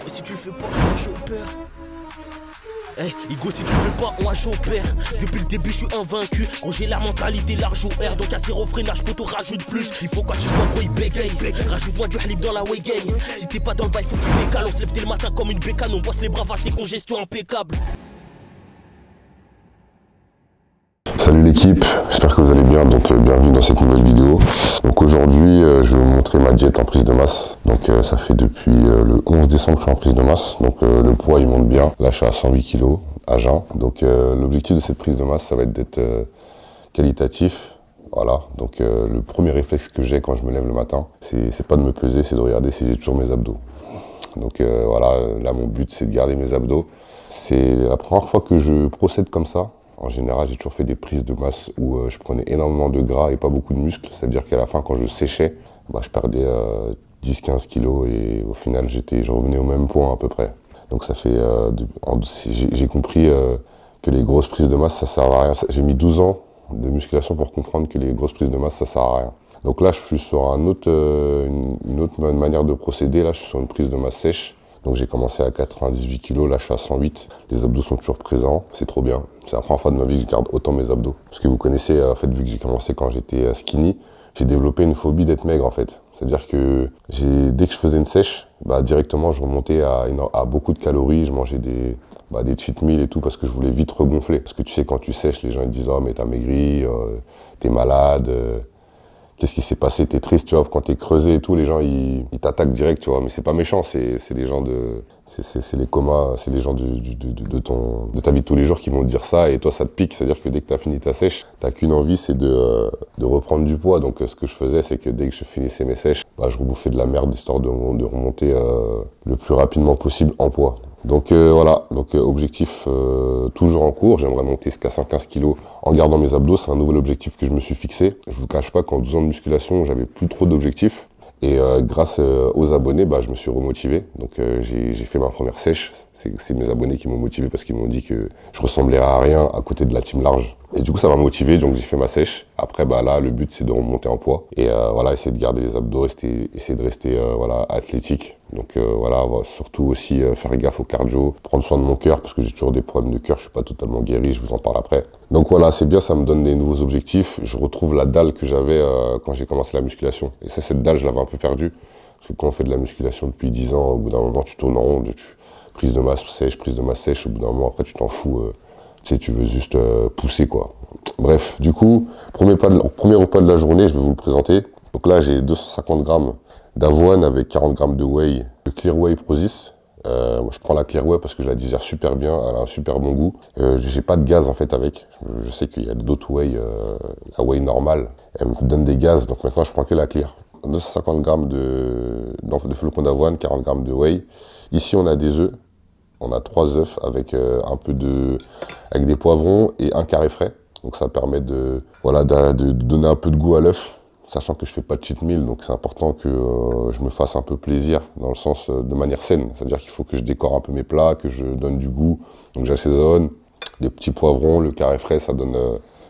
Si tu le fais pas, moi j'opère. Hey, Igo, si tu le fais pas, moi j'opère. Depuis le début, je suis invaincu. Gros, j'ai la mentalité large au R. Donc à zéro freinage, poto rajoute plus. Il faut quand tu vois, gros, il bégaye. Rajoute-moi du halib dans la way game. Si t'es pas dans le bail, faut que tu décales. On se lève dès le matin comme une bécane. On bosse les bras, c'est congestion impeccable. Salut l'équipe, j'espère que vous allez bien, donc bienvenue dans cette nouvelle vidéo. Donc aujourd'hui je vais vous montrer ma diète en prise de masse. Donc ça fait depuis le 11 décembre que je suis en prise de masse, donc le poids il monte bien. Là je suis à 108 kg à jeun. Donc l'objectif de cette prise de masse ça va être d'être qualitatif. Voilà, donc le premier réflexe que j'ai quand je me lève le matin, c'est pas de me peser, c'est de regarder si j'ai toujours mes abdos. Donc voilà, là mon but c'est de garder mes abdos. C'est la première fois que je procède comme ça. En général, j'ai toujours fait des prises de masse où je prenais énormément de gras et pas beaucoup de muscles. C'est-à-dire qu'à la fin, quand je séchais, je perdais 10-15 kilos et au final, je revenais au même point à peu près. Donc ça fait, j'ai compris que les grosses prises de masse, ça sert à rien. J'ai mis 12 ans de musculation pour comprendre que les grosses prises de masse, ça sert à rien. Donc là, je suis sur une autre manière de procéder. Là, je suis sur une prise de masse sèche. Donc j'ai commencé à 98 kg, là je suis à 108. Les abdos sont toujours présents, c'est trop bien. C'est la première fois de ma vie que je garde autant mes abdos. Parce que vous connaissez, en fait, vu que j'ai commencé quand j'étais skinny, j'ai développé une phobie d'être maigre en fait. C'est-à-dire que dès que je faisais une sèche, directement je remontais à beaucoup de calories, je mangeais des cheat meals et tout parce que je voulais vite regonfler. Parce que tu sais, quand tu sèches, les gens ils disent « Oh mais t'as maigri, t'es malade ». Qu'est-ce qui s'est passé? T'es triste, tu vois, quand t'es creusé et tout, les gens, ils t'attaquent direct, tu vois. Mais c'est pas méchant, c'est les gens c'est les comas, c'est les gens de ta vie de tous les jours qui vont te dire ça et toi, ça te pique. C'est-à-dire que dès que t'as fini ta sèche, t'as qu'une envie, c'est de reprendre du poids. Donc, ce que je faisais, c'est que dès que je finissais mes sèches, je rebouffais de la merde histoire de remonter le plus rapidement possible en poids. Donc voilà, donc objectif toujours en cours, j'aimerais monter jusqu'à 115 kg en gardant mes abdos, c'est un nouvel objectif que je me suis fixé. Je vous cache pas qu'en 12 ans de musculation, j'avais plus trop d'objectifs. Et grâce aux abonnés, je me suis remotivé. Donc j'ai fait ma première sèche. C'est mes abonnés qui m'ont motivé parce qu'ils m'ont dit que je ressemblais à rien à côté de la team large. Et du coup, ça m'a motivé, donc j'ai fait ma sèche. Après, là, le but, c'est de remonter en poids. Et voilà, essayer de garder les abdos, essayer de rester athlétique. Donc voilà, on va surtout aussi faire gaffe au cardio, prendre soin de mon cœur, parce que j'ai toujours des problèmes de cœur, je suis pas totalement guéri, je vous en parle après. Donc voilà, c'est bien, ça me donne des nouveaux objectifs. Je retrouve la dalle que j'avais quand j'ai commencé la musculation. Et ça, cette dalle, je l'avais un peu perdue. Parce que quand on fait de la musculation depuis 10 ans, au bout d'un moment, tu tournes en rond, prise de masse sèche, au bout d'un moment, après, tu t'en fous. Tu sais, tu veux juste pousser, quoi. Bref, du coup, premier repas de la journée, je vais vous le présenter. Donc là, j'ai 250 grammes d'avoine avec 40 grammes de whey, de Clear Whey Prozis. Moi, je prends la Clear Whey parce que je la digère super bien, elle a un super bon goût. J'ai pas de gaz en fait avec. Je sais qu'il y a d'autres whey, la whey normale, elle me donne des gaz, donc maintenant je prends que la Clear. 250 grammes de flocons d'avoine, 40 grammes de whey. Ici, on a des œufs. On a 3 œufs avec avec des poivrons et un carré frais. Donc ça permet de donner un peu de goût à l'œuf, sachant que je fais pas de cheat meal, donc c'est important que je me fasse un peu plaisir, dans le sens de manière saine. C'est-à-dire qu'il faut que je décore un peu mes plats, que je donne du goût. Donc j'assaisonne, des petits poivrons, le carré frais, ça donne...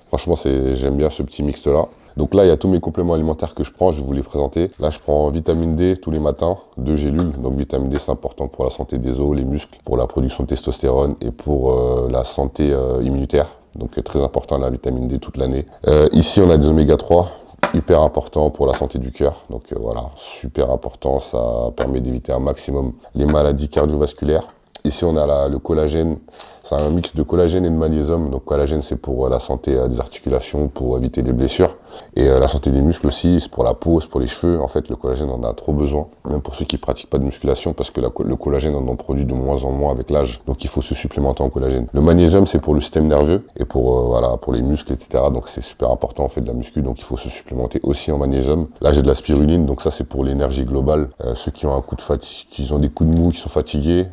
franchement, j'aime bien ce petit mix-là. Donc là, il y a tous mes compléments alimentaires que je prends, je vais vous les présenter. Là, je prends vitamine D tous les matins, 2 gélules. Donc vitamine D, c'est important pour la santé des os, les muscles, pour la production de testostérone et pour la santé immunitaire. Donc très important la vitamine D toute l'année. Ici, on a des oméga 3, hyper important pour la santé du cœur. Donc voilà, super important, ça permet d'éviter un maximum les maladies cardiovasculaires. Ici, on a le collagène. C'est un mix de collagène et de magnésium. Donc, collagène, c'est pour la santé des articulations, pour éviter les blessures. Et la santé des muscles aussi, c'est pour la peau, c'est pour les cheveux. En fait, le collagène, on en a trop besoin. Même pour ceux qui ne pratiquent pas de musculation, parce que le collagène, on en produit de moins en moins avec l'âge. Donc, il faut se supplémenter en collagène. Le magnésium, c'est pour le système nerveux et pour les muscles, etc. Donc, c'est super important, on fait de la muscu. Donc, il faut se supplémenter aussi en magnésium. Là, j'ai de la spiruline. Donc, ça, c'est pour l'énergie globale. Ceux qui ont un coup de fatigue, qui ont des coups de mou, qui sont fatigués.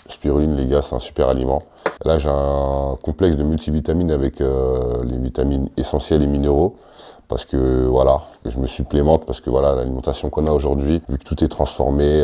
Spiruline, les gars, c'est un super aliment. Là, j'ai un complexe de multivitamines avec les vitamines essentielles et minéraux. parce que voilà, je me supplémente parce que voilà, l'alimentation qu'on a aujourd'hui, vu que tout est transformé,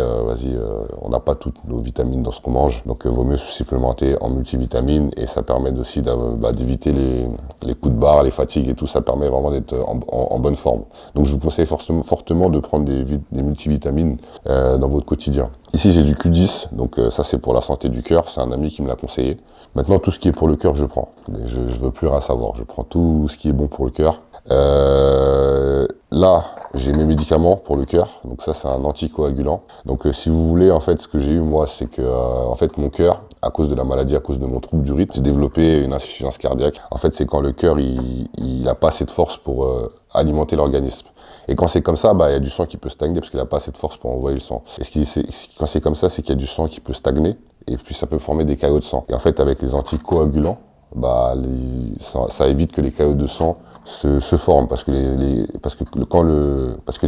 on n'a pas toutes nos vitamines dans ce qu'on mange, donc vaut mieux se supplémenter en multivitamines et ça permet aussi d'éviter les coups de barre, les fatigues et tout, ça permet vraiment d'être en bonne forme. Donc je vous conseille fortement de prendre des multivitamines dans votre quotidien. Ici j'ai du Q10, donc ça c'est pour la santé du cœur, c'est un ami qui me l'a conseillé. Maintenant tout ce qui est pour le cœur je prends, je veux plus rien savoir, je prends tout ce qui est bon pour le cœur. Là j'ai mes médicaments pour le cœur, donc ça c'est un anticoagulant. Donc si vous voulez, en fait ce que j'ai eu moi c'est que en fait mon cœur, à cause de la maladie, à cause de mon trouble du rythme, j'ai développé une insuffisance cardiaque. En fait c'est quand le cœur il a pas assez de force pour alimenter l'organisme. Et quand c'est comme ça, il y a du sang qui peut stagner parce qu'il n'a pas assez de force pour envoyer le sang. Et quand c'est comme ça, c'est qu'il y a du sang qui peut stagner et puis ça peut former des caillots de sang. Et en fait, avec les anticoagulants, ça évite que les caillots de sang se forment parce que les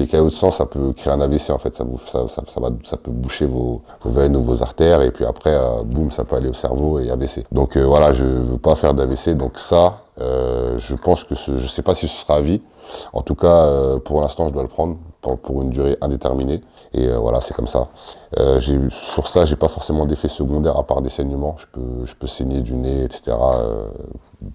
caillots de sang, ça peut créer un AVC en fait. Ça peut boucher vos veines ou vos artères et puis après, boum, ça peut aller au cerveau et AVC. Donc voilà, je veux pas faire d'AVC. Donc ça, je pense que je sais pas si ce sera à vie. En tout cas, pour l'instant, je dois le prendre pour une durée indéterminée. Et voilà, c'est comme ça. Sur ça, j'ai pas forcément d'effet secondaire à part des saignements. Je peux saigner du nez, etc.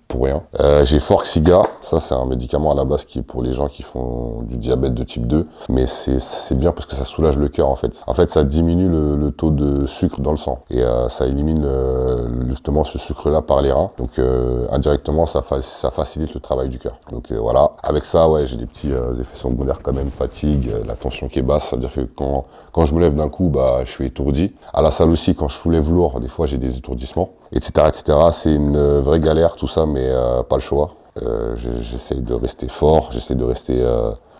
Pour rien. J'ai Forxiga, ça c'est un médicament à la base qui est pour les gens qui font du diabète de type 2, mais c'est bien parce que ça soulage le cœur en fait. En fait ça diminue le taux de sucre dans le sang et ça élimine justement ce sucre là par les reins, donc indirectement ça facilite le travail du cœur. Donc voilà, avec ça ouais j'ai des petits effets secondaires quand même, fatigue, la tension qui est basse, ça veut dire que quand je me lève d'un coup je suis étourdi. À la salle aussi quand je soulève lourd, des fois j'ai des étourdissements, etc. C'est une vraie galère tout ça, mais pas le choix. J'essaye de rester fort, j'essaie de rester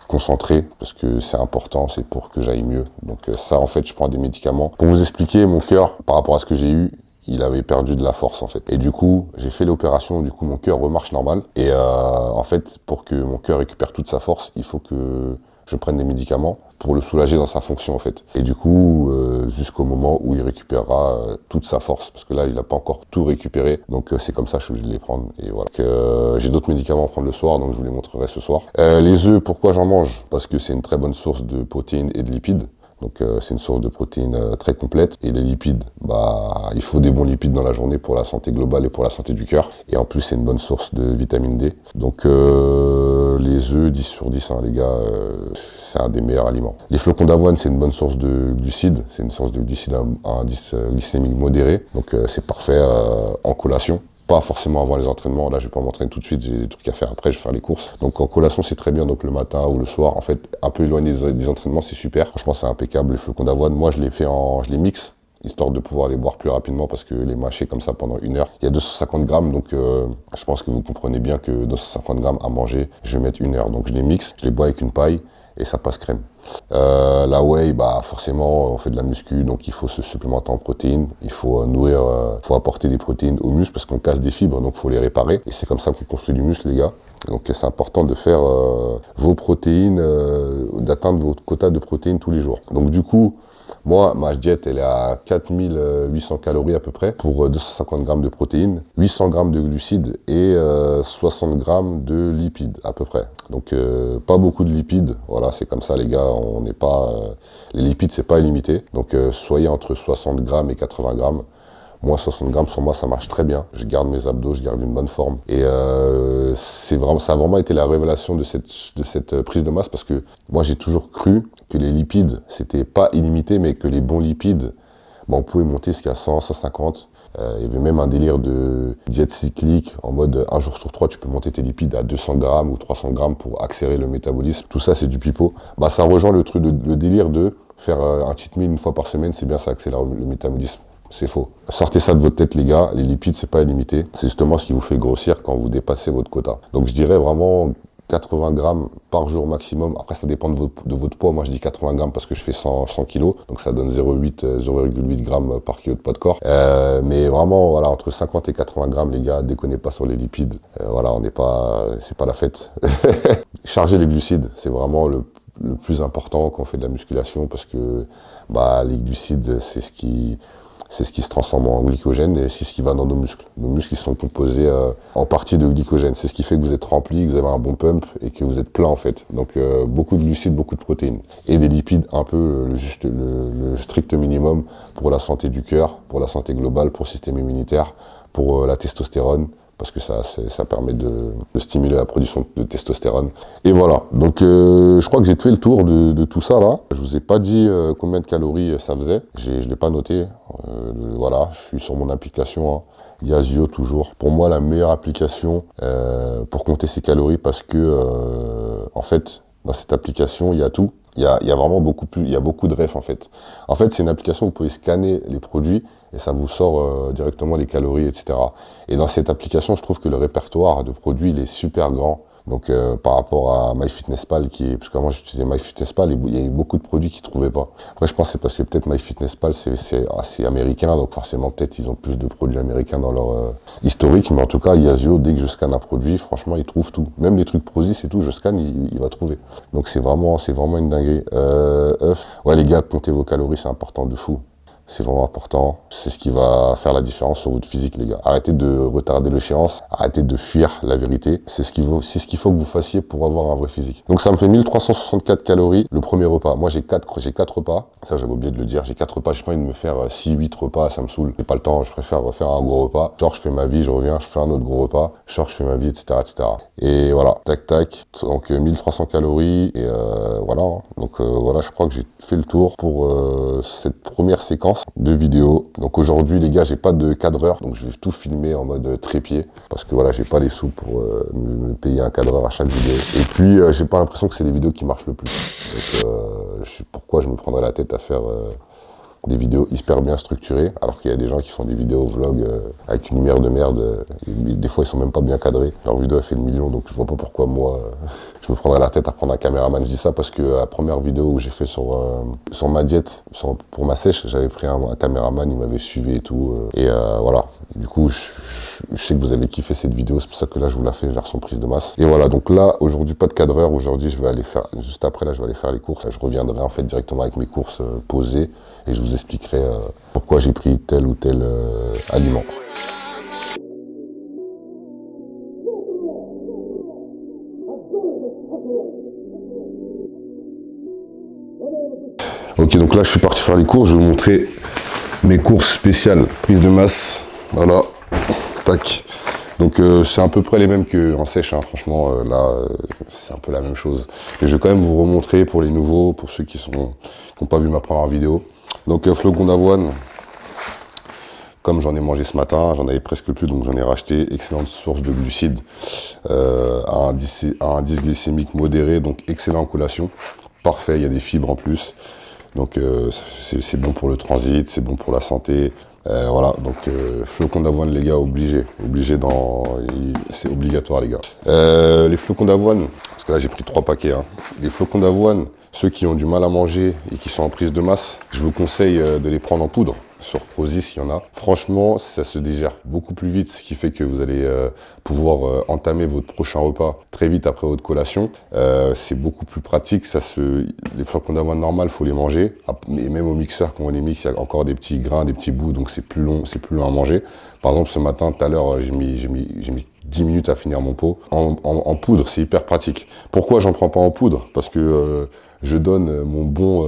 concentré, parce que c'est important, c'est pour que j'aille mieux. Donc ça, en fait, je prends des médicaments. Pour vous expliquer, mon cœur, par rapport à ce que j'ai eu, il avait perdu de la force, en fait. Et du coup, j'ai fait l'opération, du coup, mon cœur remarche normal. Et en fait, pour que mon cœur récupère toute sa force, il faut que je prenne des médicaments pour le soulager dans sa fonction en fait. Et du coup, jusqu'au moment où il récupérera toute sa force, parce que là, il n'a pas encore tout récupéré, donc c'est comme ça, je suis obligé de les prendre. Et voilà. J'ai d'autres médicaments à prendre le soir, donc je vous les montrerai ce soir. Les œufs, pourquoi j'en mange? Parce que c'est une très bonne source de protéines et de lipides. Donc c'est une source de protéines très complète. Et les lipides, il faut des bons lipides dans la journée pour la santé globale et pour la santé du cœur. Et en plus, c'est une bonne source de vitamine D. Donc les œufs, 10 sur 10, hein, les gars, c'est un des meilleurs aliments. Les flocons d'avoine, c'est une bonne source de glucides. C'est une source de glucides à un indice glycémique modéré. Donc c'est parfait en collation. Pas forcément avant les entraînements, là je vais pas m'entraîner tout de suite, j'ai des trucs à faire après, je vais faire les courses. Donc en collation c'est très bien, donc le matin ou le soir, en fait un peu éloigné des entraînements c'est super. Franchement c'est impeccable, les flocons d'avoine, moi je les mixe, histoire de pouvoir les boire plus rapidement parce que les mâcher comme ça pendant 1 heure, il y a 250 grammes, donc je pense que vous comprenez bien que 250 grammes à manger, je vais mettre 1 heure. Donc je les mixe, je les bois avec une paille et ça passe crème. La whey, forcément on fait de la muscu, donc il faut se supplémenter en protéines, il faut faut apporter des protéines aux muscles parce qu'on casse des fibres, donc il faut les réparer, et c'est comme ça qu'on construit du muscle les gars. Donc c'est important de faire vos protéines, d'atteindre votre quota de protéines tous les jours. Donc du coup, moi, ma diète, elle est à 4800 calories à peu près pour 250 grammes de protéines, 800 grammes de glucides et 60 grammes de lipides à peu près. Donc pas beaucoup de lipides, voilà, c'est comme ça les gars, on n'est pas... les lipides, c'est pas illimité, donc soyez entre 60 grammes et 80 grammes. Moi, 60 grammes, sur moi, ça marche très bien. Je garde mes abdos, je garde une bonne forme. Et ça a vraiment été la révélation de cette prise de masse parce que moi, j'ai toujours cru que les lipides, c'était pas illimité, mais que les bons lipides, on pouvait monter jusqu'à 100, 150. Il y avait même un délire de diète cyclique, en mode 1 jour sur 3, tu peux monter tes lipides à 200 grammes ou 300 grammes pour accélérer le métabolisme. Tout ça, c'est du pipeau. Ça rejoint le délire de faire un cheat meal 1 fois par semaine, c'est bien, ça accélère le métabolisme. C'est faux. Sortez ça de votre tête les gars, les lipides c'est pas illimité, c'est justement ce qui vous fait grossir quand vous dépassez votre quota. Donc je dirais vraiment 80 grammes par jour maximum, après ça dépend de votre poids, moi je dis 80 grammes parce que je fais 100 kilos, donc ça donne 0,8 grammes par kilo de poids de corps. Mais vraiment voilà, entre 50 et 80 grammes les gars, déconnez pas sur les lipides, voilà, c'est pas la fête. Chargez les glucides, c'est vraiment le plus important quand on fait de la musculation parce que les glucides c'est ce qui c'est ce qui se transforme en glycogène et c'est ce qui va dans nos muscles. Nos muscles ils sont composés en partie de glycogène. C'est ce qui fait que vous êtes rempli, que vous avez un bon pump et que vous êtes plein en fait. Donc beaucoup de glucides, beaucoup de protéines et des lipides un peu le strict minimum pour la santé du cœur, pour la santé globale, pour le système immunitaire, pour la testostérone, parce que ça permet de stimuler la production de testostérone. Et voilà, donc je crois que j'ai fait le tour de tout ça là. Je vous ai pas dit combien de calories ça faisait, je l'ai pas noté. Voilà, je suis sur mon application, hein. Yazio toujours. Pour moi, la meilleure application pour compter ses calories parce que, en fait, dans cette application, il y a tout. Il y a vraiment il y a beaucoup de refs en fait. En fait, c'est une application où vous pouvez scanner les produits et ça vous sort directement les calories, etc. Et dans cette application, je trouve que le répertoire de produits, il est super grand. Donc par rapport à MyFitnessPal, parce qu'avant j'utilisais MyFitnessPal, il y a eu beaucoup de produits qu'ils ne trouvaient pas. Après je pense que c'est parce que peut-être MyFitnessPal c'est assez américain, donc forcément peut-être ils ont plus de produits américains dans leur historique, mais en tout cas Yazio, dès que je scanne un produit, franchement il trouve tout. Même les trucs Prozis et tout, je scanne, il va trouver. Donc c'est vraiment une dinguerie. Ouais les gars, comptez vos calories, c'est important de fou. C'est vraiment important, c'est ce qui va faire la différence sur votre physique les gars. Arrêtez de retarder l'échéance, arrêtez de fuir la vérité, c'est ce qu'il faut que vous fassiez pour avoir un vrai physique. Donc ça me fait 1364 calories le premier repas. Moi j'ai 4 repas, ça j'avais oublié de le dire, j'ai 4 repas, j'ai pas envie de me faire 6-8 repas, ça me saoule. J'ai pas le temps, je préfère refaire un gros repas. Genre je fais ma vie, je reviens, je fais un autre gros repas, je fais ma vie, etc. etc. Et voilà, tac tac, donc 1300 calories, et voilà. Donc voilà, je crois que j'ai fait le tour pour cette première séquence de vidéos. Donc aujourd'hui les gars, j'ai pas de cadreur, donc je vais tout filmer en mode trépied parce que voilà, j'ai pas les sous pour me payer un cadreur à chaque vidéo. Et puis j'ai pas l'impression que c'est les vidéos qui marchent le plus. Donc je sais pourquoi je me prendrais la tête à faire des vidéos hyper bien structurées, alors qu'il y a des gens qui font des vidéos vlog avec une lumière de merde, des fois ils sont même pas bien cadrés, leur vidéo a fait le million, donc je vois pas pourquoi moi je me prendrais la tête à prendre un caméraman. Je dis ça parce que la première vidéo où j'ai fait sur ma diète, pour ma sèche, j'avais pris un caméraman, il m'avait suivi et tout, et voilà, du coup je sais que vous avez kiffé cette vidéo, c'est pour ça que là je vous la fais version prise de masse. Et voilà, donc là aujourd'hui pas de cadreur, aujourd'hui je vais aller faire, juste après là je vais aller faire les courses, je reviendrai en fait directement avec mes courses posées et je vous expliquerai pourquoi j'ai pris tel ou tel aliment. Ok, donc là je suis parti faire les courses, je vais vous montrer mes courses spéciales prise de masse. Voilà, tac. Donc c'est à peu près les mêmes qu'en sèche, hein. Franchement là c'est un peu la même chose. Mais je vais quand même vous remontrer pour les nouveaux, pour ceux qui n'ont pas vu ma première vidéo. Donc flocons d'avoine, comme j'en ai mangé ce matin, j'en avais presque plus, donc j'en ai racheté. Excellente source de glucides, à un indice glycémique modéré, donc excellent en collation. Parfait, il y a des fibres en plus. Donc c'est bon pour le transit, c'est bon pour la santé. Voilà, donc flocons d'avoine les gars, c'est obligatoire les gars. Les flocons d'avoine, parce que là j'ai pris 3 paquets, hein. Les flocons d'avoine, ceux qui ont du mal à manger et qui sont en prise de masse, je vous conseille de les prendre en poudre. Sur Prozis, il y en a. Franchement, ça se digère beaucoup plus vite, ce qui fait que vous allez pouvoir entamer votre prochain repas très vite après votre collation. C'est beaucoup plus pratique. Les flocons d'avoine normales, il faut les manger. Mais même au mixeur, quand on les mixe, il y a encore des petits grains, des petits bouts, donc c'est plus long à manger. Par exemple, ce matin, tout à l'heure, j'ai mis 10 minutes à finir mon pot. En poudre, c'est hyper pratique. Pourquoi j'en prends pas en poudre? Parce que je donne mon bon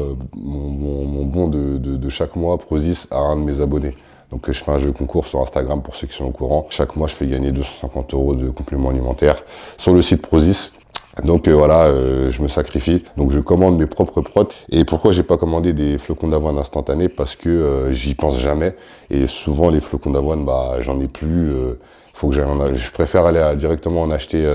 de chaque mois Prozis à un de mes abonnés. Donc je fais un jeu concours sur Instagram pour ceux qui sont au courant. Chaque mois, je fais gagner 250 € de compléments alimentaires sur le site Prozis. Donc voilà, je me sacrifie. Donc je commande mes propres prods. Et pourquoi j'ai pas commandé des flocons d'avoine instantanés? Parce que j'y pense jamais. Et souvent les flocons d'avoine, j'en ai plus. Je préfère aller directement en acheter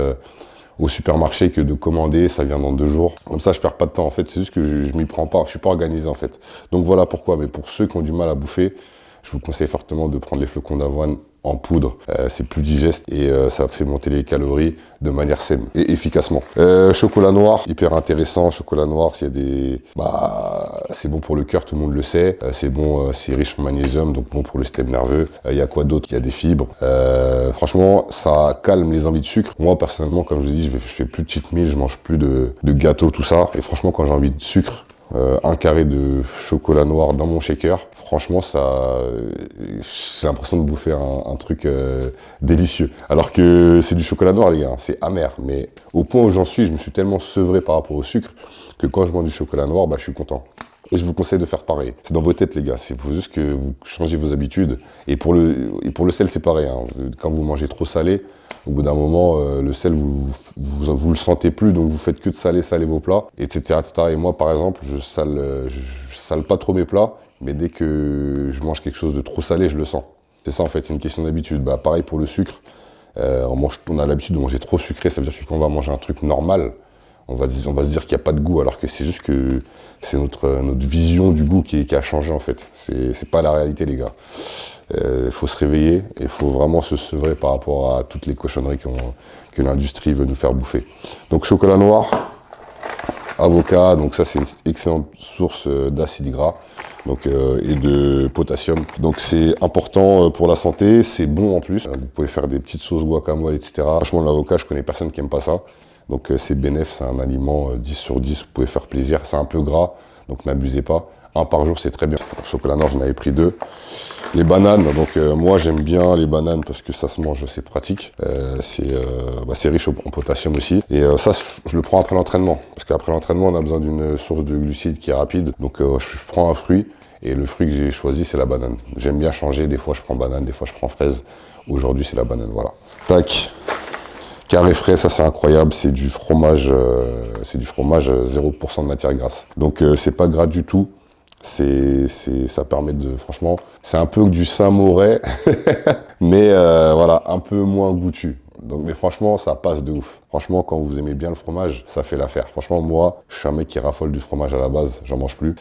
au supermarché que de commander, ça vient dans 2 jours. Comme ça, je perds pas de temps. En fait, c'est juste que je m'y prends pas. Je suis pas organisé en fait. Donc voilà pourquoi. Mais pour ceux qui ont du mal à bouffer, je vous conseille fortement de prendre les flocons d'avoine en poudre. C'est plus digeste et ça fait monter les calories de manière saine et efficacement. Chocolat noir, hyper intéressant. Chocolat noir, c'est bon pour le cœur, tout le monde le sait. C'est bon, c'est riche en magnésium, donc bon pour le système nerveux. Il y a quoi d'autre? Il y a des fibres. Franchement, ça calme les envies de sucre. Moi, personnellement, comme je vous dis, je fais plus de cheat meal, je mange plus de gâteaux, tout ça. Et franchement, quand j'ai envie de sucre, un carré de chocolat noir dans mon shaker. Franchement, ça, j'ai l'impression de bouffer un truc délicieux. Alors que c'est du chocolat noir, les gars, c'est amer. Mais au point où j'en suis, je me suis tellement sevré par rapport au sucre que quand je mange du chocolat noir, bah, je suis content. Et je vous conseille de faire pareil. C'est dans vos têtes, les gars. Il faut juste que vous changez vos habitudes. Et pour le sel, c'est pareil. Hein. Quand vous mangez trop salé, au bout d'un moment, le sel, vous le sentez plus, donc vous faites que de saler vos plats, etc., etc. Et moi, par exemple, je sale pas trop mes plats, mais dès que je mange quelque chose de trop salé, je le sens. C'est ça, en fait, c'est une question d'habitude. Bah, pareil pour le sucre. On a l'habitude de manger trop sucré, ça veut dire que quand on va manger un truc normal, on va se dire qu'il n'y a pas de goût, alors que c'est juste que c'est notre vision du goût qui a changé, en fait. C'est pas la réalité, les gars. Il faut se réveiller et il faut vraiment se sevrer par rapport à toutes les cochonneries que l'industrie veut nous faire bouffer. Donc chocolat noir, avocat, donc ça c'est une excellente source d'acides gras donc, et de potassium. Donc c'est important pour la santé, c'est bon en plus. Vous pouvez faire des petites sauces guacamole, etc. Franchement l'avocat, je connais personne qui aime pas ça. Donc c'est bénéf, c'est un aliment 10 sur 10, vous pouvez faire plaisir. C'est un peu gras, donc n'abusez pas. Un par jour, c'est très bien. Pour chocolat noir, j'en avais pris 2. Les bananes, donc moi j'aime bien les bananes parce que ça se mange, c'est pratique. C'est riche en potassium aussi. Et ça, je le prends après l'entraînement. Parce qu'après l'entraînement, on a besoin d'une source de glucides qui est rapide. Donc je prends un fruit. Et le fruit que j'ai choisi, c'est la banane. J'aime bien changer. Des fois, je prends banane, des fois, je prends fraise. Aujourd'hui, c'est la banane, voilà. Tac. Carré frais, ça c'est incroyable, c'est du fromage 0% de matière grasse. Donc c'est pas gras du tout. Ça permet de, franchement, c'est un peu du Saint-Moré, mais voilà, un peu moins goûtu. Donc, mais franchement, ça passe de ouf. Franchement, quand vous aimez bien le fromage, ça fait l'affaire. Franchement, moi, je suis un mec qui raffole du fromage à la base, j'en mange plus.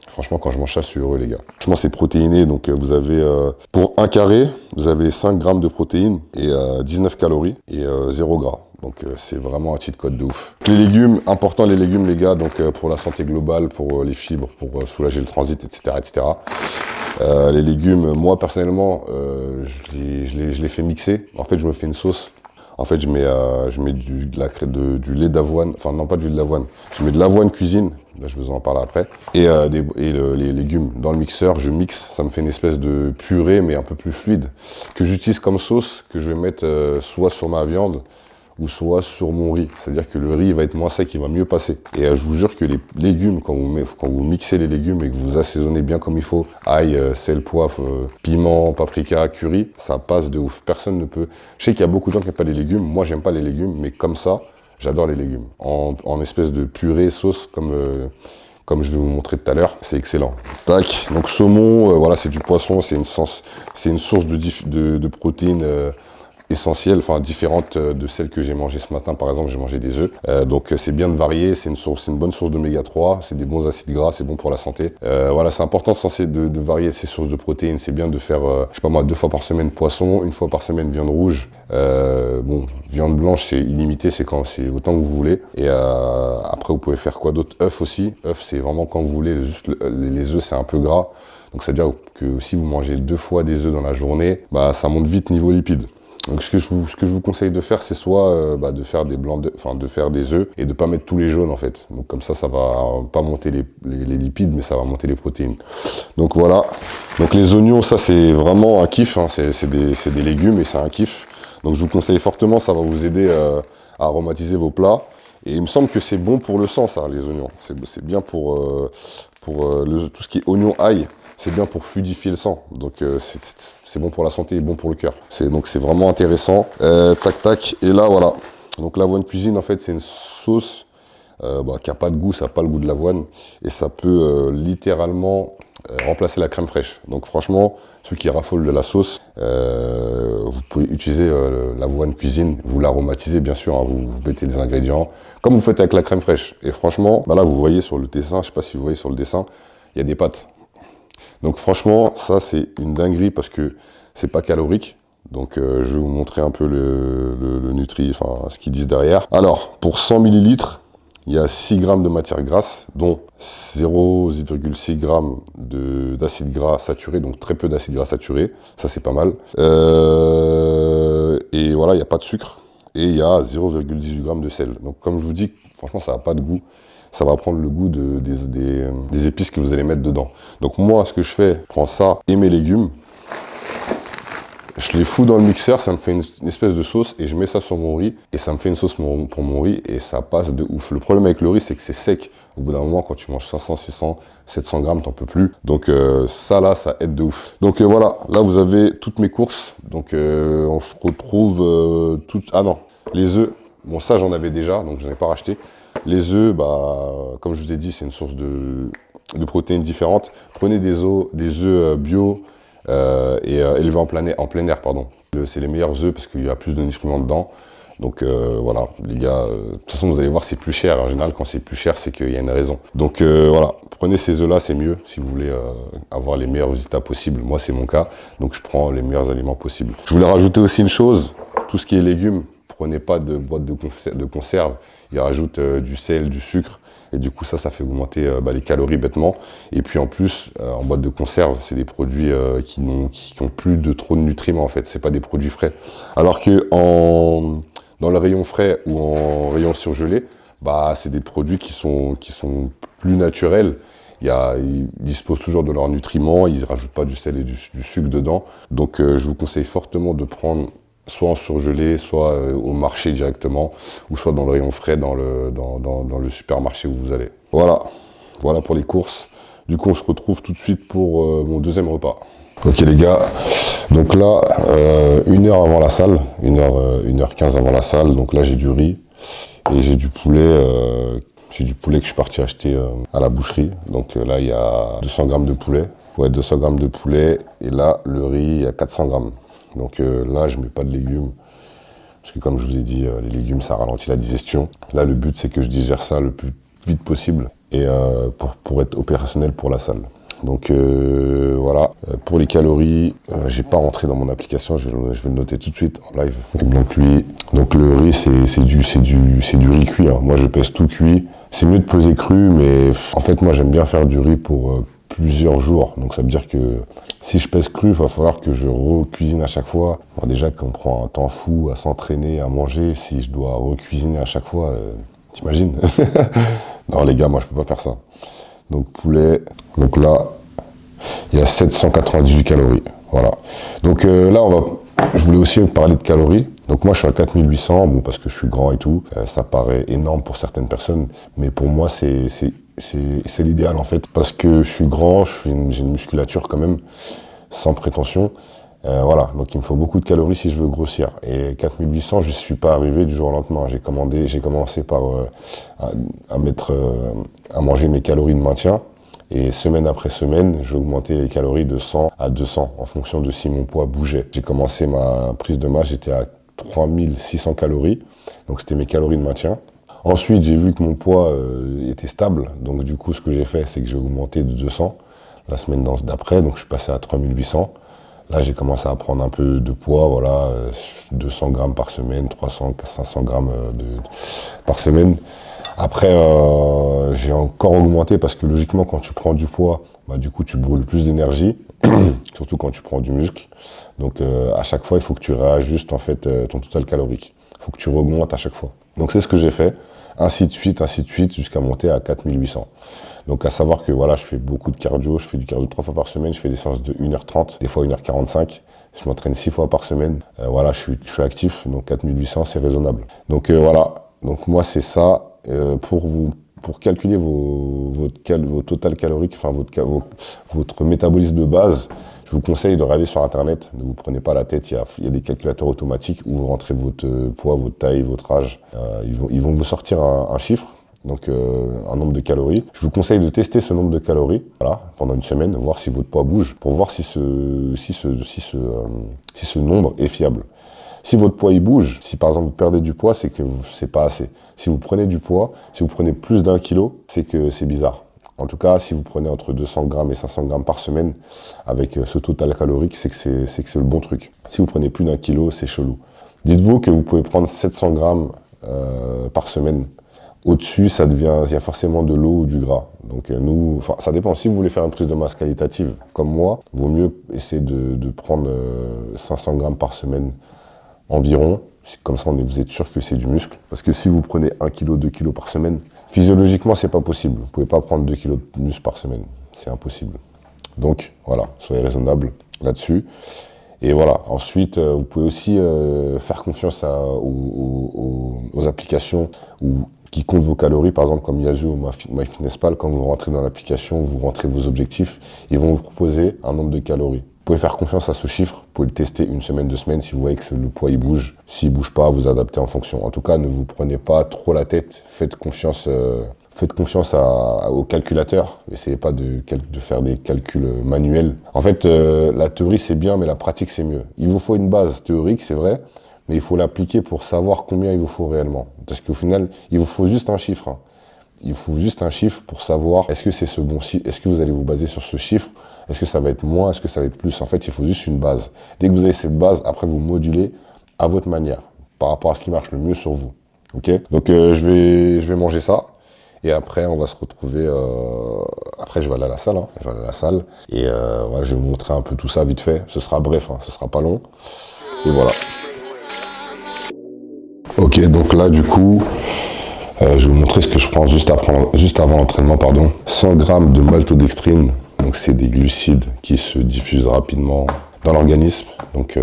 Franchement, quand je mange ça, je suis heureux, les gars. Franchement, c'est protéiné, donc vous avez, pour un carré, vous avez 5 grammes de protéines et 19 calories et 0 gras. Donc c'est vraiment un cheat code de ouf. Les légumes, important les légumes, les gars, donc pour la santé globale, pour les fibres, pour soulager le transit, etc., etc. Les légumes, moi personnellement, je les fais mixer. En fait, je me fais une sauce. En fait, je mets du lait d'avoine, enfin non pas du lait d'avoine, je mets de l'avoine cuisine, là, je vous en parle après, et les légumes dans le mixeur, je mixe, ça me fait une espèce de purée, mais un peu plus fluide, que j'utilise comme sauce, que je vais mettre soit sur ma viande, ou soit sur mon riz. C'est-à-dire que le riz va être moins sec, il va mieux passer. Et je vous jure que les légumes, quand vous mixez les légumes et que vous assaisonnez bien comme il faut, ail, sel, poivre, piment, paprika, curry, ça passe de ouf. Personne ne peut... Je sais qu'il y a beaucoup de gens qui n'aiment pas les légumes. Moi, j'aime pas les légumes, mais comme ça, j'adore les légumes. En espèce de purée, sauce, comme je vais vous montrer tout à l'heure, c'est excellent. Tac, donc saumon, voilà, c'est du poisson, c'est une source de protéines essentielles, enfin différentes de celles que j'ai mangées ce matin. Par exemple, j'ai mangé des œufs. Donc c'est bien de varier, c'est une bonne source d'oméga 3, c'est des bons acides gras, c'est bon pour la santé. Voilà, c'est important de varier ces sources de protéines. C'est bien de faire, je sais pas moi, 2 fois par semaine poisson, 1 fois par semaine viande rouge. Bon, viande blanche c'est illimité, c'est autant que vous voulez. Et après vous pouvez faire quoi d'autre? Œufs aussi. Œufs c'est vraiment quand vous voulez. Juste les œufs c'est un peu gras. Donc ça veut dire que si vous mangez 2 fois des œufs dans la journée, bah ça monte vite niveau lipides. Donc ce que je vous conseille de faire, c'est soit de faire des blancs, de faire des œufs et de pas mettre tous les jaunes en fait. Donc comme ça va pas monter les lipides, mais ça va monter les protéines. Donc voilà. Donc les oignons, ça c'est vraiment un kiff. Hein. C'est des légumes et c'est un kiff. Donc je vous conseille fortement, ça va vous aider à aromatiser vos plats. Et il me semble que c'est bon pour le sang, ça, les oignons. C'est bien pour tout ce qui est oignon ail. C'est bien pour fluidifier le sang. Donc c'est bon pour la santé et bon pour le cœur. Donc c'est vraiment intéressant. Tac tac. Et là voilà. Donc l'avoine cuisine en fait c'est une sauce qui n'a pas de goût, ça n'a pas le goût de l'avoine. Et ça peut littéralement remplacer la crème fraîche. Donc franchement, ceux qui raffolent de la sauce, vous pouvez utiliser l'avoine cuisine, vous l'aromatisez bien sûr, hein, vous mettez des ingrédients, comme vous faites avec la crème fraîche. Et franchement, là vous voyez sur le dessin, je ne sais pas si vous voyez sur le dessin, il y a des pâtes. Donc franchement, ça c'est une dinguerie parce que c'est pas calorique. Donc je vais vous montrer un peu le nutri, enfin ce qu'ils disent derrière. Alors, pour 100 ml, il y a 6 grammes de matière grasse, dont 0,6 grammes d'acide gras saturé, donc très peu d'acide gras saturé. Ça c'est pas mal. Et voilà, il n'y a pas de sucre. Et il y a 0,18 grammes de sel. Donc comme je vous dis, franchement ça n'a pas de goût. ça va prendre le goût des épices que vous allez mettre dedans. Donc moi, ce que je fais, je prends ça et mes légumes, je les fous dans le mixeur, ça me fait une espèce de sauce et je mets ça sur mon riz et ça me fait une sauce pour mon riz et ça passe de ouf. Le problème avec le riz, c'est que c'est sec. Au bout d'un moment, quand tu manges 500, 600, 700 grammes, t'en peux plus. Donc ça là, ça aide de ouf. Donc voilà, là vous avez toutes mes courses. Donc on se retrouve ah non, les œufs. Bon ça j'en avais déjà, donc je n'en ai pas racheté. Les œufs, bah comme je vous ai dit, c'est une source de protéines différentes. Prenez des œufs bio. Élevés en plein air, pardon. C'est les meilleurs œufs parce qu'il y a plus de nutriments dedans. Donc voilà, les gars, de toute façon vous allez voir c'est plus cher. En général quand c'est plus cher c'est qu'il y a une raison. Donc voilà, prenez ces œufs là, c'est mieux si vous voulez avoir les meilleurs résultats possibles. Moi c'est mon cas, donc je prends les meilleurs aliments possibles. Je voulais rajouter aussi une chose, tout ce qui est légumes, prenez pas de boîte de conserve. Ils rajoutent du sel, du sucre. Et du coup, ça fait augmenter les calories bêtement. Et puis en plus, en boîte de conserve, c'est des produits qui n'ont plus trop de nutriments en fait. C'est pas des produits frais. Alors que dans le rayon frais ou en rayon surgelé, bah c'est des produits qui sont plus naturels. Ils disposent toujours de leurs nutriments. Ils rajoutent pas du sel et du sucre dedans. Donc je vous conseille fortement de prendre soit en surgelé, soit au marché directement, ou soit dans le rayon frais dans le supermarché où vous allez. Voilà pour les courses. Du coup, on se retrouve tout de suite pour mon deuxième repas. Ok les gars, donc là, 1h avant la salle, 1h15 avant la salle, donc là j'ai du riz et j'ai du poulet que je suis parti acheter à la boucherie. Donc là, il y a 200 grammes de poulet. Ouais, 200 grammes de poulet, et là, le riz, il y a 400 grammes. Donc là, je mets pas de légumes, parce que comme je vous ai dit, les légumes, ça ralentit la digestion. Là, le but, c'est que je digère ça le plus vite possible, et pour être opérationnel pour la salle. Donc voilà, pour les calories, j'ai pas rentré dans mon application, je vais le noter tout de suite en live. Donc le riz, c'est du riz cuit, hein. Moi, je pèse tout cuit. C'est mieux de peser cru, mais en fait, moi, j'aime bien faire du riz pour plusieurs jours. Donc ça veut dire que si je pèse cru, il va falloir que je recuisine à chaque fois. Bon, déjà qu'on prend un temps fou à s'entraîner, à manger, si je dois recuisiner à chaque fois, t'imagines? Non les gars, moi je peux pas faire ça. Donc poulet, donc là, il y a 798 calories. Voilà. Donc là, je voulais aussi parler de calories. Donc moi je suis à 4800, bon parce que je suis grand et tout, ça paraît énorme pour certaines personnes, mais pour moi c'est l'idéal en fait, parce que je suis grand, j'ai une musculature quand même, sans prétention, voilà, donc il me faut beaucoup de calories si je veux grossir, et 4800 je ne suis pas arrivé du jour au lendemain, j'ai commencé par à manger mes calories de maintien, et semaine après semaine, j'ai augmenté les calories de 100 à 200 en fonction de si mon poids bougeait. J'ai commencé ma prise de masse, j'étais à 3600 calories, donc c'était mes calories de maintien. Ensuite, j'ai vu que mon poids était stable, donc du coup, ce que j'ai fait, c'est que j'ai augmenté de 200 la semaine d'après, donc je suis passé à 3800. Là, j'ai commencé à prendre un peu de poids, voilà, 200 grammes par semaine, 300, 500 grammes par semaine. Après, j'ai encore augmenté parce que logiquement, quand tu prends du poids, bah, du coup, tu brûles plus d'énergie, surtout quand tu prends du muscle. Donc, à chaque fois, il faut que tu réajustes en fait ton total calorique. Il faut que tu augmentes à chaque fois. Donc, c'est ce que j'ai fait, ainsi de suite, jusqu'à monter à 4800. Donc, à savoir que voilà, je fais beaucoup de cardio, je fais du cardio 3 fois par semaine, je fais des séances de 1h30, des fois 1h45. Je m'entraîne 6 fois par semaine. Voilà, je suis actif, donc 4800, c'est raisonnable. Donc, voilà. Donc, moi, c'est ça. Pour calculer vos total caloriques, enfin votre métabolisme de base, je vous conseille de regarder sur internet, ne vous prenez pas la tête, il y a des calculateurs automatiques où vous rentrez votre poids, votre taille, votre âge, ils vont vous sortir un chiffre, donc un nombre de calories. Je vous conseille de tester ce nombre de calories, voilà, pendant une semaine, voir si votre poids bouge, pour voir si ce nombre est fiable. Si votre poids il bouge, si par exemple vous perdez du poids, c'est que c'est pas assez. Si vous prenez du poids, si vous prenez plus d'1 kilo, c'est que c'est bizarre. En tout cas, si vous prenez entre 200 grammes et 500 grammes par semaine avec ce total calorique, c'est que c'est le bon truc. Si vous prenez plus d'1 kilo, c'est chelou. Dites-vous que vous pouvez prendre 700 grammes par semaine. Au-dessus, il y a forcément de l'eau ou du gras. Donc ça dépend. Si vous voulez faire une prise de masse qualitative, comme moi, il vaut mieux essayer de prendre 500 grammes par semaine environ. Comme ça, vous êtes sûr que c'est du muscle. Parce que si vous prenez 1 kg, 2 kg par semaine, Physiologiquement, c'est pas possible. Vous pouvez pas prendre 2 kilos de muscle par semaine. C'est impossible. Donc, voilà, soyez raisonnable là-dessus. Et voilà, ensuite, vous pouvez aussi faire confiance aux applications qui comptent vos calories, par exemple comme Yazoo ou MyFitnessPal. Quand vous rentrez dans l'application, vous rentrez vos objectifs, ils vont vous proposer un nombre de calories. Vous pouvez faire confiance à ce chiffre, vous pouvez le tester 1 semaine, 2 semaines, si vous voyez que le poids il bouge. S'il ne bouge pas, vous adaptez en fonction. En tout cas, ne vous prenez pas trop la tête, faites confiance au calculateur. Essayez pas de faire des calculs manuels. En fait, la théorie c'est bien, mais la pratique c'est mieux. Il vous faut une base théorique, c'est vrai, mais il faut l'appliquer pour savoir combien il vous faut réellement. Parce qu'au final, il vous faut juste un chiffre. Il faut juste un chiffre pour savoir est-ce que c'est ce bon chiffre, est-ce que vous allez vous baser sur ce chiffre, est-ce que ça va être moins, est-ce que ça va être plus. En fait, il faut juste une base. Dès que vous avez cette base, après vous modulez à votre manière, par rapport à ce qui marche le mieux sur vous. Ok ? Donc je vais manger ça. Et après, on va se retrouver... Après, je vais aller à la salle. Je vais aller à la salle. Et voilà, je vais vous montrer un peu tout ça vite fait. Ce sera bref, ce sera pas long. Et voilà. Ok, donc là, du coup, je vais vous montrer ce que je prends juste avant l'entraînement. 100 grammes de maltodextrine. Donc, c'est des glucides qui se diffusent rapidement dans l'organisme. Donc,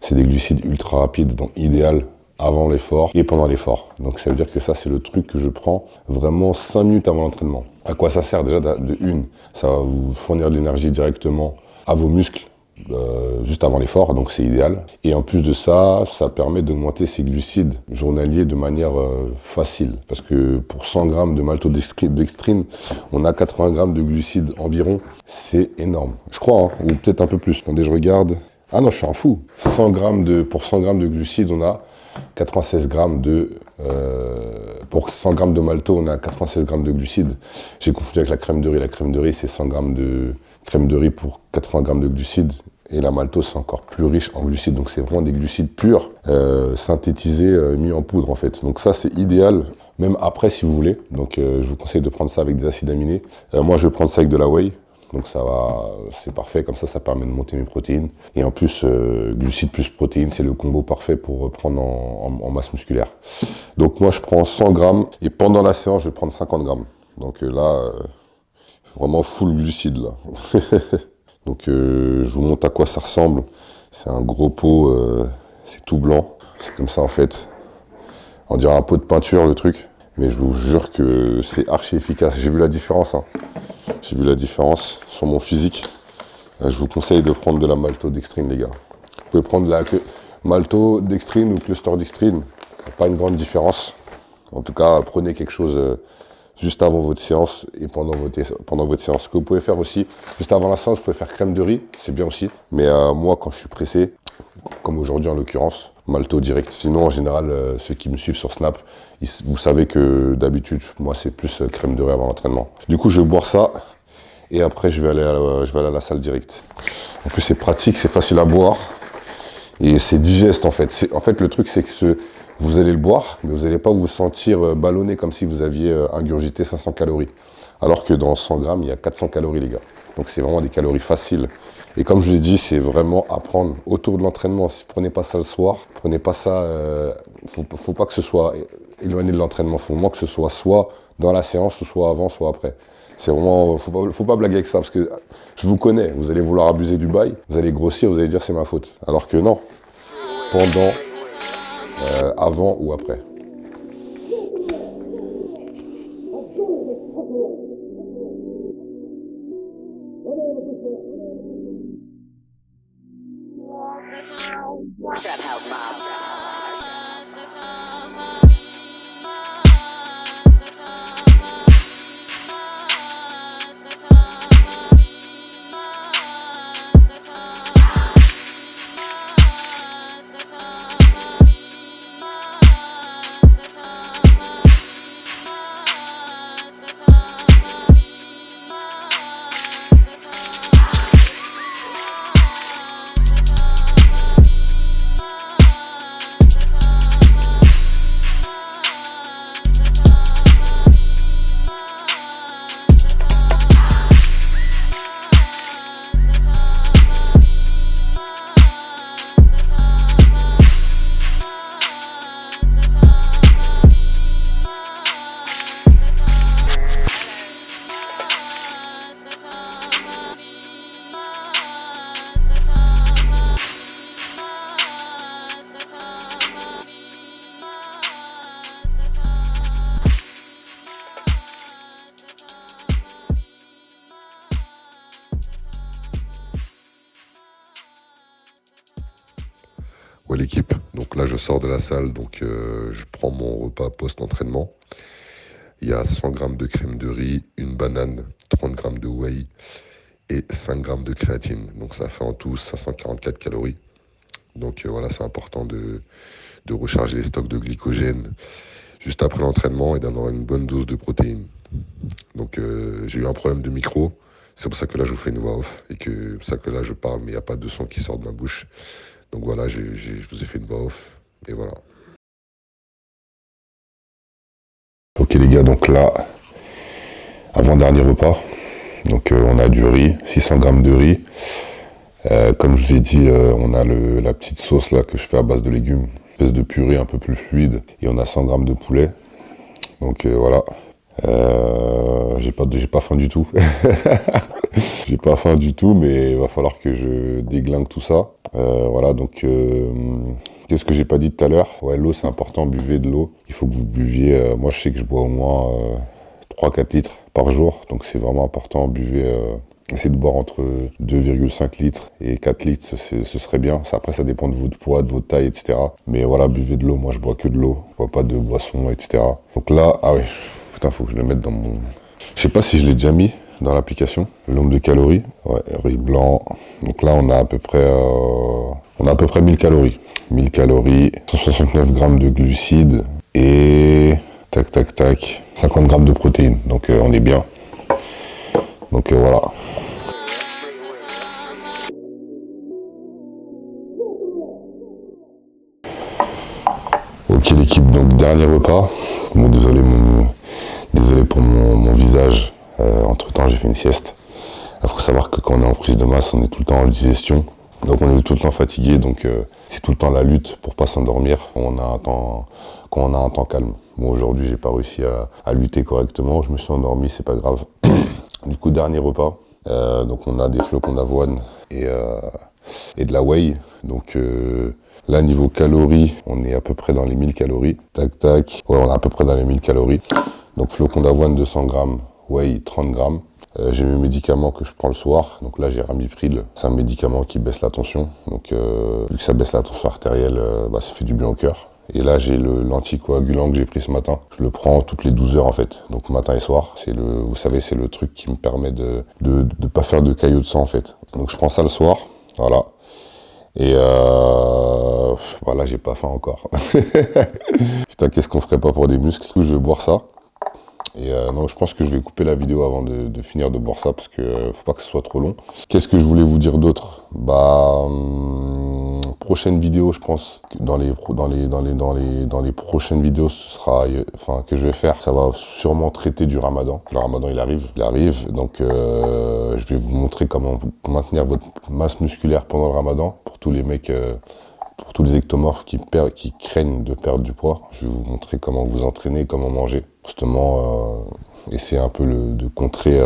c'est des glucides ultra rapides, donc idéal avant l'effort et pendant l'effort. Donc ça veut dire que ça, c'est le truc que je prends vraiment 5 minutes avant l'entraînement. À quoi ça sert déjà de une? Ça va vous fournir de l'énergie directement à vos muscles juste avant l'effort, donc c'est idéal. Et en plus de ça, ça permet d'augmenter ces glucides journaliers de manière facile. Parce que pour 100 grammes de maltodextrine, on a 80 grammes de glucides environ. C'est énorme. Je crois, ou peut-être un peu plus. Attendez, je regarde. Ah non, je suis un fou. Pour 100 grammes de glucides, on a 96 grammes pour 100 grammes de malto, on a 96 grammes de glucides. J'ai confondu avec la crème de riz. La crème de riz, c'est 100 grammes de crème de riz pour 80 grammes de glucides. Et la malto, c'est encore plus riche en glucides. Donc, c'est vraiment des glucides purs, synthétisés, mis en poudre, en fait. Donc, ça, c'est idéal, même après, si vous voulez. Donc, je vous conseille de prendre ça avec des acides aminés. Moi, je vais prendre ça avec de la whey. Donc ça va, c'est parfait, comme ça permet de monter mes protéines. Et en plus, glucides plus protéines, c'est le combo parfait pour prendre en masse musculaire. Donc moi, je prends 100 grammes et pendant la séance, je vais prendre 50 grammes. Donc là, vraiment full glucides là. Donc je vous montre à quoi ça ressemble. C'est un gros pot, c'est tout blanc. C'est comme ça en fait. On dirait un pot de peinture le truc. Mais je vous jure que c'est archi efficace. J'ai vu la différence. J'ai vu la différence sur mon physique. Je vous conseille de prendre de la maltodextrine, les gars. Vous pouvez prendre de la maltodextrine ou clusterdextrine. Pas une grande différence. En tout cas, prenez quelque chose juste avant votre séance et pendant votre séance. Ce que vous pouvez faire aussi, juste avant la séance, vous pouvez faire crème de riz. C'est bien aussi. Mais moi, quand je suis pressé, comme aujourd'hui en l'occurrence, malto direct. Sinon, en général, ceux qui me suivent sur Snap, vous savez que d'habitude, moi, c'est plus crème de riz avant l'entraînement. Du coup, je vais boire ça et après, je vais aller à la salle direct. En plus, c'est pratique, c'est facile à boire et c'est digeste, en fait. En fait, le truc, c'est que vous allez le boire, mais vous n'allez pas vous sentir ballonné comme si vous aviez ingurgité 500 calories. Alors que dans 100 grammes, il y a 400 calories, les gars. Donc, c'est vraiment des calories faciles. Et comme je vous l'ai dit, c'est vraiment à prendre autour de l'entraînement. Prenez pas ça le soir, prenez pas ça... faut pas que ce soit éloigné de l'entraînement. Faut vraiment que ce soit dans la séance, ou soit avant, soit après. C'est vraiment... Faut pas blaguer avec ça, parce que je vous connais. Vous allez vouloir abuser du bail, vous allez grossir, vous allez dire c'est ma faute. Alors que non. Pendant, avant ou après. Trap House Mob. l'équipe. Donc là, je sors de la salle, donc je prends mon repas post-entraînement. Il y a 100 g de crème de riz, une banane, 30 g de whey et 5 g de créatine. Donc ça fait en tout 544 calories. Donc voilà, c'est important de recharger les stocks de glycogène juste après l'entraînement et d'avoir une bonne dose de protéines. Donc j'ai eu un problème de micro. C'est pour ça que là, je vous fais une voix off et que c'est pour ça que là, je parle, mais il n'y a pas de son qui sort de ma bouche. Donc voilà, je vous ai fait une voix off et voilà. Ok les gars, donc là, avant-dernier repas. Donc on a du riz, 600 g de riz. Comme je vous ai dit, on a la petite sauce là que je fais à base de légumes. Une espèce de purée un peu plus fluide. Et on a 100 g de poulet. Donc voilà. J'ai pas faim du tout. J'ai pas faim du tout, mais il va falloir que je déglingue tout ça. Voilà, donc qu'est-ce que j'ai pas dit tout à l'heure? Ouais, l'eau c'est important, buvez de l'eau. Il faut que vous buviez, moi je sais que je bois au moins 3-4 litres par jour, donc c'est vraiment important, buvez, essayez de boire entre 2,5 litres et 4 litres, ce serait bien. Après ça dépend de votre poids, de votre taille, etc. Mais voilà, buvez de l'eau, moi je bois que de l'eau, je bois pas de boisson, etc. Donc là, ah oui, putain, faut que je le mette dans mon... Je sais pas si je l'ai déjà mis dans l'application, le nombre de calories. Ouais, riz blanc. Donc là, on a à peu près 1000 calories. 1000 calories, 169 g de glucides et tac, tac, tac, 50 g de protéines. Donc on est bien. Donc voilà. Ok l'équipe, donc dernier repas. Bon, désolé pour mon visage. Entre temps j'ai fait une sieste. Il faut savoir que quand on est en prise de masse, on est tout le temps en digestion. Donc on est tout le temps fatigué, donc c'est tout le temps la lutte pour pas s'endormir quand on a un temps calme. Bon, aujourd'hui j'ai pas réussi à lutter correctement, je me suis endormi, c'est pas grave. Du coup, dernier repas. Donc on a des flocons d'avoine et de la whey. Donc là, niveau calories, on est à peu près dans les 1000 calories. Tac, tac. Ouais, on est à peu près dans les 1000 calories. Donc flocons d'avoine 200 g, whey 30 g. J'ai mes médicaments que je prends le soir. Donc là, j'ai Ramipril. C'est un médicament qui baisse la tension. Donc vu que ça baisse la tension artérielle, ça fait du bien au cœur. Et là, j'ai l'anticoagulant que j'ai pris ce matin. Je le prends toutes les 12 heures en fait. Donc matin et soir. Vous savez, c'est le truc qui me permet de pas faire de caillots de sang en fait. Donc je prends ça le soir. Voilà. Et voilà, j'ai pas faim encore. Putain, qu'est-ce qu'on ferait pas pour des muscles? Je vais boire ça. Et non, je pense que je vais couper la vidéo avant de finir de boire ça parce que faut pas que ce soit trop long. Qu'est-ce que je voulais vous dire d'autre? Prochaine vidéo, je pense que dans les prochaines vidéos, ce sera, que je vais faire, ça va sûrement traiter du Ramadan. Le Ramadan, il arrive. Donc je vais vous montrer comment maintenir votre masse musculaire pendant le Ramadan pour tous les mecs. Pour tous les ectomorphes qui craignent de perdre du poids, je vais vous montrer comment vous entraîner, comment manger. Justement, essayer un peu de contrer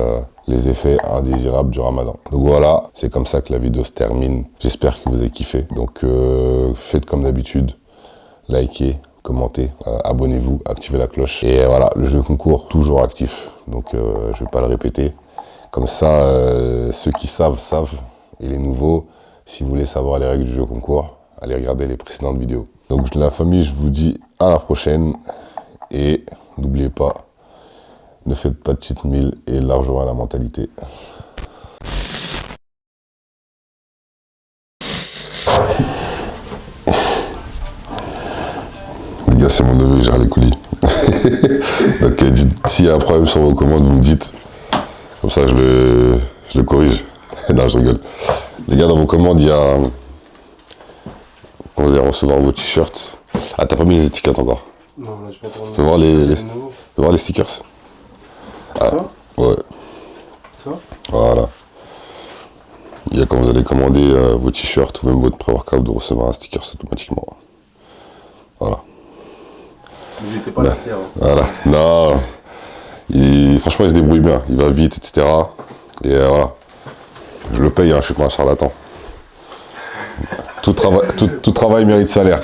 les effets indésirables du Ramadan. Donc voilà, c'est comme ça que la vidéo se termine. J'espère que vous avez kiffé. Donc faites comme d'habitude, likez, commentez, abonnez-vous, activez la cloche. Et voilà, le jeu concours, toujours actif. Donc je vais pas le répéter. Comme ça, ceux qui savent. Et les nouveaux, si vous voulez savoir les règles du jeu concours, allez regarder les précédentes vidéos. Donc la famille, je vous dis à la prochaine. Et n'oubliez pas, ne faites pas de cheat meal et l'argent à la mentalité. Les gars, c'est mon neveu, il gère les coulis. Donc s'il y a un problème sur vos commandes, vous me dites. Comme ça, je le corrige. Non, je rigole. Les gars, dans vos commandes, il y a... Vous allez recevoir vos t-shirts. Ah, t'as pas mis les étiquettes encore? Non, là, je vais attendre. Fais voir les stickers. Ah, ça ouais. Ça Voilà. Il y a quand vous allez commander vos t-shirts ou même votre pré-workout de recevoir un sticker automatiquement. Voilà. Vous n'étiez pas la pierre. Hein. Voilà. Non. Franchement, il se débrouille bien. Il va vite, etc. Et voilà. Je le paye, hein, je suis pas un charlatan. Tout travail mérite salaire.